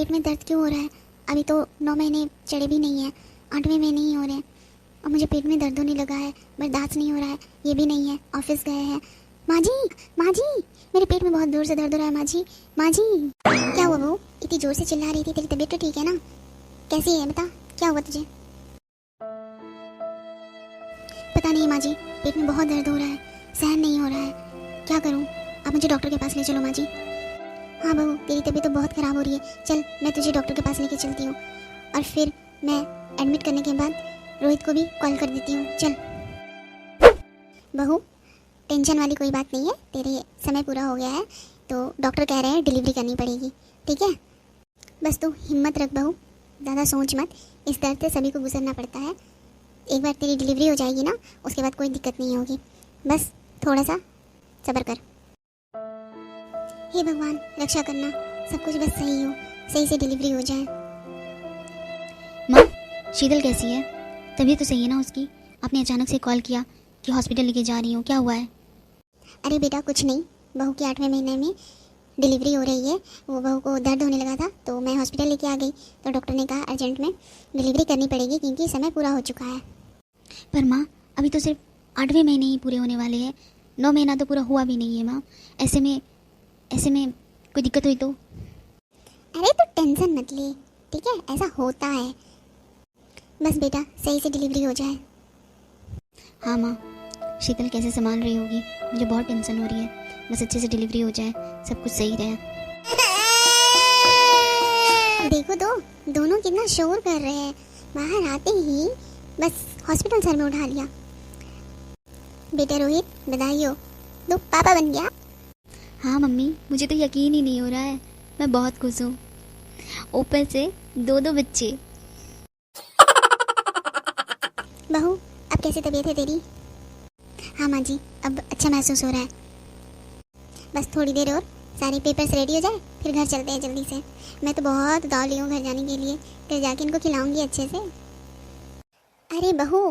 पेट में दर्द क्यों हो रहा है? अभी तो 9 महीने चढ़े भी नहीं है, 8वें महीने ही हो रहे हैं और मुझे पेट में दर्द होने लगा है, बर्दाश्त नहीं हो रहा है, ये भी नहीं है। ऑफिस गए हैं। माँ जी, मेरे पेट में बहुत जोर से दर्द हो रहा है। माँ जी, क्या हुआ बहू? इतनी जोर से चिल्ला रही थी, तेरी तबीयत तो ठीक है ना? कैसी है बता, क्या हुआ तुझे? पता नहीं माँ जी, पेट में बहुत दर्द हो रहा है, सहन नहीं हो रहा है, क्या करूँ? आप मुझे डॉक्टर के पास ले चलो माँ जी। हाँ बहू, तेरी तबीयत तो बहुत ख़राब हो रही है, चल मैं तुझे डॉक्टर के पास लेके चलती हूँ और फिर मैं एडमिट करने के बाद रोहित को भी कॉल कर देती हूँ। चल बहू, टेंशन वाली कोई बात नहीं है, तेरे समय पूरा हो गया है तो डॉक्टर कह रहे हैं डिलीवरी करनी पड़ेगी, ठीक है? बस तू हिम्मत रख बहू, ज़्यादा सोच मत, इस दर्द से सभी को गुजरना पड़ता है। एक बार तेरी डिलीवरी हो जाएगी ना, उसके बाद कोई दिक्कत नहीं होगी, बस थोड़ा सा सब्र कर। हे भगवान, रक्षा करना, सब कुछ बस सही हो, सही से डिलीवरी हो जाए। माँ, शीतल कैसी है? तबीयत तो सही है ना उसकी? आपने अचानक से कॉल किया कि हॉस्पिटल लेके जा रही हूँ, क्या हुआ है? अरे बेटा कुछ नहीं, बहू के 8वें महीने में डिलीवरी हो रही है। वो बहू को दर्द होने लगा था तो मैं हॉस्पिटल लेके आ गई, तो डॉक्टर ने कहा अर्जेंट में डिलीवरी करनी पड़ेगी क्योंकि समय पूरा हो चुका है। पर माँ, अभी तो सिर्फ 8वें महीने ही पूरे होने वाले हैं, 9 महीना तो पूरा हुआ भी नहीं है माँ। ऐसे में कोई दिक्कत हुई तो? अरे तो टेंशन मत ले, ठीक है? ऐसा होता है, बस बेटा सही से डिलीवरी हो जाए। हाँ माँ, शीतल कैसे संभाल रही होगी, मुझे बहुत टेंशन हो रही है। बस अच्छे से डिलीवरी हो जाए, सब कुछ सही रहे। देखो तो दोनों कितना शोर कर रहे हैं, बाहर आते ही बस हॉस्पिटल सर में उठा लिया। बेटा रोहित, बधाई हो, तू पापा बन गया। हाँ मम्मी, मुझे तो यकीन ही नहीं हो रहा है, मैं बहुत खुश हूँ। ऊपर से 2 बच्चे। बहू, अब कैसी तबीयत है तेरी? हाँ माँ जी, अब अच्छा महसूस हो रहा है। बस थोड़ी देर और सारे पेपर्स रेडी हो जाए फिर घर चलते हैं जल्दी से। मैं तो बहुत दौड़ी हूँ घर जाने के लिए, घर जाके इनको खिलाऊंगी अच्छे से। अरे बहू,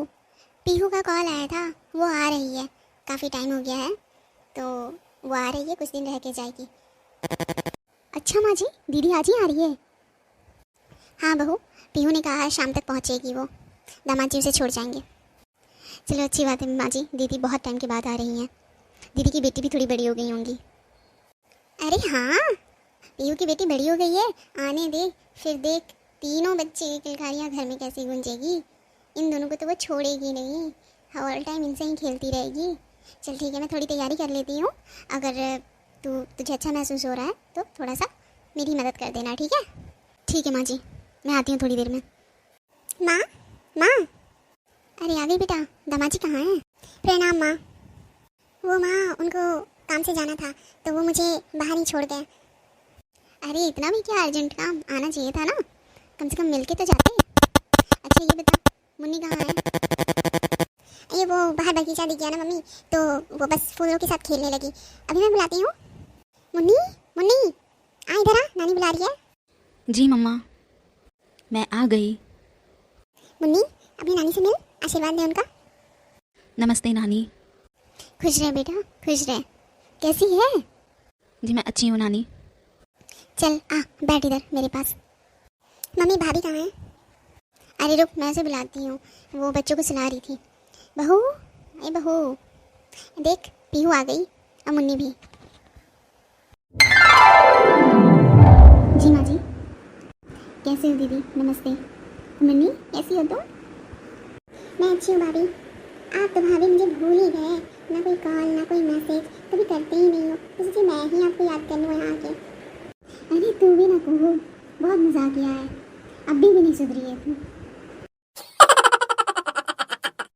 पीहू का कॉल आया था, वो आ रही है, काफ़ी टाइम हो गया है तो वो आ रही है, कुछ दिन रह के जाएगी। अच्छा माँ जी, दीदी आज ही आ रही है? हाँ बहू, पीहू ने कहा है शाम तक पहुँचेगी, वो दामाद जी उसे छोड़ जाएंगे। चलो अच्छी बात है माँ जी, दीदी बहुत टाइम के बाद आ रही हैं। दीदी की बेटी भी थोड़ी बड़ी हो गई होंगी। अरे हाँ, पीहू की बेटी बड़ी हो गई है, आने दे फिर देख, तीनों बच्चे की किलकारियाँ घर में कैसी गूंजेगी। इन दोनों को तो वो छोड़ेगी नहीं, ऑल टाइम इनसे ही खेलती रहेगी। चल ठीक है, मैं थोड़ी तैयारी कर लेती हूँ, अगर तुझे अच्छा महसूस हो रहा है तो थोड़ा सा मेरी मदद कर देना, ठीक है? ठीक है माँ जी, मैं आती हूँ थोड़ी देर में। माँ माँ, अरे आ गई बेटा, दामाद जी कहाँ हैं? प्रणाम माँ। वो माँ, उनको काम से जाना था तो वो मुझे बाहर ही छोड़ गए। अरे इतना भी क्या अर्जेंट काम, आना चाहिए था ना, कम से कम मिल के तो जाते। अच्छा ये बता, मुन्नी कहाँ है? ये वो बाहर बगीचा दिख गया ना मम्मी, तो वो बस फूलों के साथ खेलने लगी, अभी मैं बुलाती हूँ। मुन्नी मुन्नी, आ इधर आ, नानी बुला रही है। जी मम्मा, मैं आ गई। मुन्नी, अपनी नानी से मिल, आशीर्वाद दे उनका। नमस्ते नानी। खुश रहे बेटा, खुश रहे। कैसी है? जी मैं अच्छी हूँ नानी। चल आ बैठ इधर मेरे पास। मम्मी भाभी कहाँ है? अरे रुक, मैं उसे बुलाती हूँ, वो बच्चों को सुला रही थी। बहू, ए बहू, देख पीहू आ गई और मुन्नी भी। जी माँ जी। कैसे हो दीदी? नमस्ते। मुन्नी कैसी हो तुम? मैं अच्छी हूँ भाभी। आप तो भाभी मुझे भूल ही गए, ना कोई कॉल ना कोई मैसेज, कभी करते ही नहीं हो, तो सोचिए मैं ही आपको याद कर लूँ यहाँ आके। अरे तू भी ना कहो, बहुत मजाक किया है, अब भी नहीं सुधरी है तू।